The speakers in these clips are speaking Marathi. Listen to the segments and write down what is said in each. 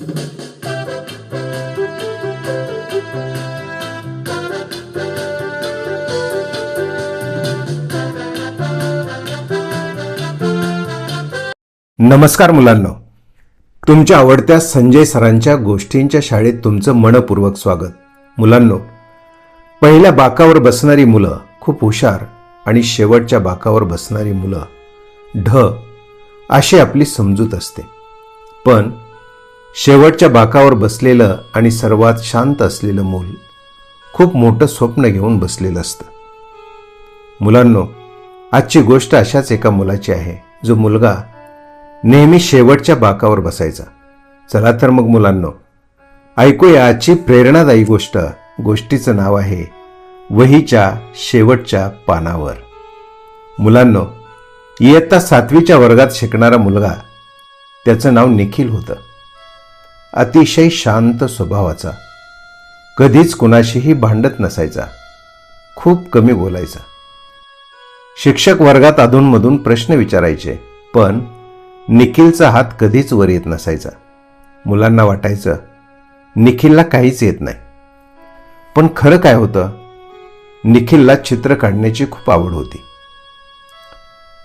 नमस्कार मुलांनो, तुमच्या आवडत्या संजय सरांच्या गोष्टींच्या शाळेत तुमचं मनपूर्वक स्वागत. मुलांनो, पहिल्या बाकावर बसणारी मुलं खूप हुशार आणि शेवटच्या बाकावर बसणारी मुलं ढ अशी आपली समजूत असते. पण शेवटच्या बाकावर बसलेलं आणि सर्वात शांत असलेलं मूल खूप मोठं स्वप्न घेऊन बसलेलं असतं. मुलांनो, आजची गोष्ट अशाच एका मुलाची आहे जो मुलगा नेहमी शेवटच्या बाकावर बसायचा. चला तर मग मुलांनो, ऐकूया आजची प्रेरणादायी गोष्ट. गोष्टीचं नाव आहे वहीच्या शेवटच्या पानावर. मुलांनो, इयत्ता 7वीच्या वर्गात शिकणारा मुलगा, त्याचं नाव निखिल होतं. अतिशय शांत स्वभावाचा, कधीच कुणाशीही भांडत नसायचा, खूप कमी बोलायचा. शिक्षक वर्गात अधूनमधून प्रश्न विचारायचे, पण निखिलचा हात कधीच वर येत नसायचा. मुलांना वाटायचं निखिलला काहीच येत नाही. पण खरं काय होतं, निखिलला चित्र काढण्याची खूप आवड होती.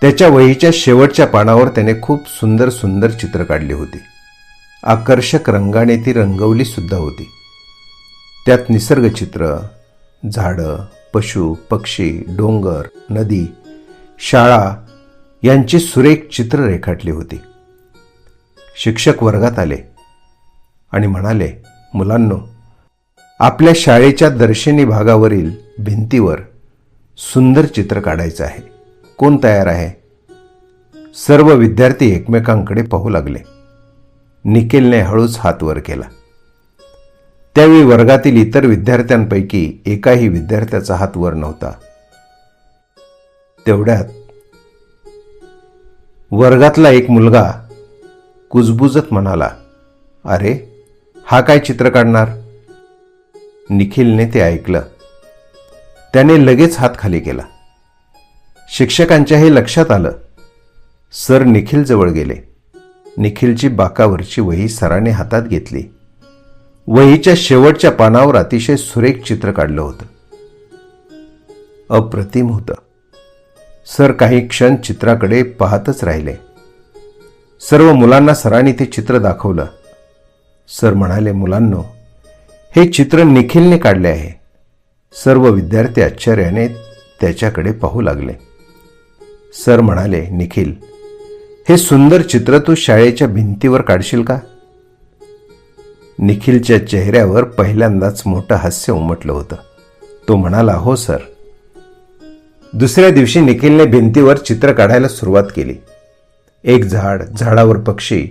त्याच्या वहीच्या शेवटच्या पानावर त्याने खूप सुंदर सुंदर चित्र काढली होती. आकर्षक रंगाने ती रंगवली सुद्धा होती. त्यात निसर्गचित्र, झाडं, पशु, पक्षी, डोंगर, नदी, शाळा यांची सुरेख चित्र रेखाटली होती. शिक्षक वर्गात आले आणि म्हणाले, मुलांनो, आपल्या शाळेच्या दर्शनी भागावरील भिंतीवर सुंदर चित्र काढायचं आहे. कोण तयार आहे? सर्व विद्यार्थी एकमेकांकडे पाहू लागले. निखिलने हळूच हात वर केला. त्यावेळी वर्गातील इतर विद्यार्थ्यांपैकी एकाही विद्यार्थ्याचा हात वर नव्हता. तेवढ्यात वर्गातला एक मुलगा कुजबुजत म्हणाला, अरे, हा काय चित्र काढणार? निखिलने ते ऐकलं. त्याने लगेच हात खाली केला. शिक्षकांच्या हे लक्षात आलं. सर निखिल जवळ गेले. निखिलची बाकावरची वही सराने हातात घेतली. वहीच्या शेवटच्या पानावर अतिशय सुरेख चित्र काढलं होतं. अप्रतिम होतं. सर काही क्षण चित्राकडे पाहतच राहिले. सर्व मुलांना सरांनी ते चित्र दाखवलं. सर म्हणाले, मुलांनो, हे चित्र निखिलने काढले आहे. सर्व विद्यार्थी आश्चर्याने त्याच्याकडे पाहू लागले. सर म्हणाले, निखिल, हे सुंदर चित्र तू शाळेच्या भिंतीवर काढशील का? निखिलच्या चेहऱ्यावर पहिल्यांदाच मोठं हास्य उमटलं होतं. तो म्हणाला, हो सर. दुसऱ्या दिवशी निखिलने भिंतीवर चित्र काढायला सुरुवात केली. एक झाड, झाडावर पक्षी,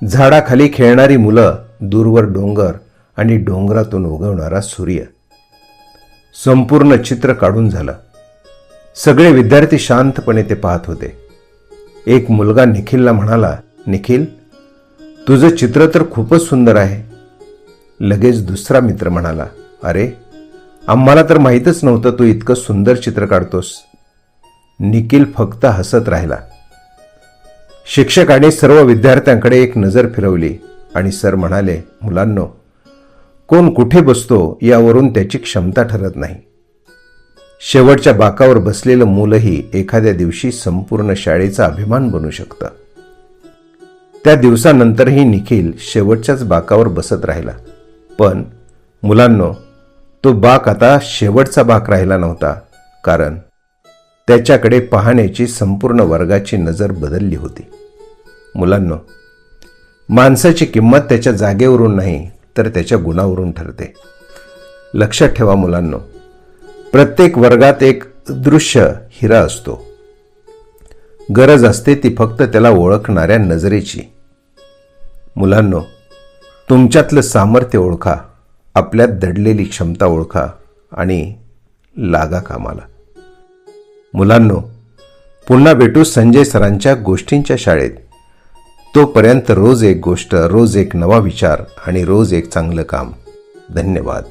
झाडाखाली खेळणारी मुलं, दूरवर डोंगर आणि डोंगरातून उगवणारा सूर्य. संपूर्ण चित्र काढून झालं. सगळे विद्यार्थी शांतपणे ते पाहत होते. एक मुलगा निखिलला म्हणाला, निखिल, तुझं चित्र तर खूपच सुंदर आहे. लगेच दुसरा मित्र म्हणाला, अरे, आम्हाला तर माहीतच नव्हतं तू इतकं सुंदर चित्र काढतोस. निखिल फक्त हसत राहिला. शिक्षकांनी सर्व विद्यार्थ्यांकडे एक नजर फिरवली आणि सर म्हणाले, मुलांनो, कोण कुठे बसतो यावरून त्याची क्षमता ठरत नाही. शेवटच्या बाकावर बसलेलं मूलही एखाद्या दिवशी संपूर्ण शाळेचा अभिमान बनू शकतं. त्या दिवसानंतरही निखिल शेवटच्याच बाकावर बसत राहिला. पण मुलांनो, तो बाक आता शेवटचा बाक राहिला नव्हता, कारण त्याच्याकडे पाहण्याची संपूर्ण वर्गाची नजर बदलली होती. मुलांनो, माणसाची किंमत त्याच्या जागेवरून नाही तर त्याच्या गुणावरून ठरते. लक्षात ठेवा मुलांनो, प्रत्येक वर्गात एक दृश्य हिरा असतो. गरज असते ती फक्त त्याला ओळखणाऱ्या नजरेची. मुलांनो, तुमच्यातलं सामर्थ्य ओळखा, आपल्यात दडलेली क्षमता ओळखा आणि लागा कामाला. मुलांनो, पुन्हा भेटू संजय सरांच्या गोष्टींच्या शाळेत. तोपर्यंत रोज एक गोष्ट, रोज एक नवा विचार आणि रोज एक चांगलं काम. धन्यवाद.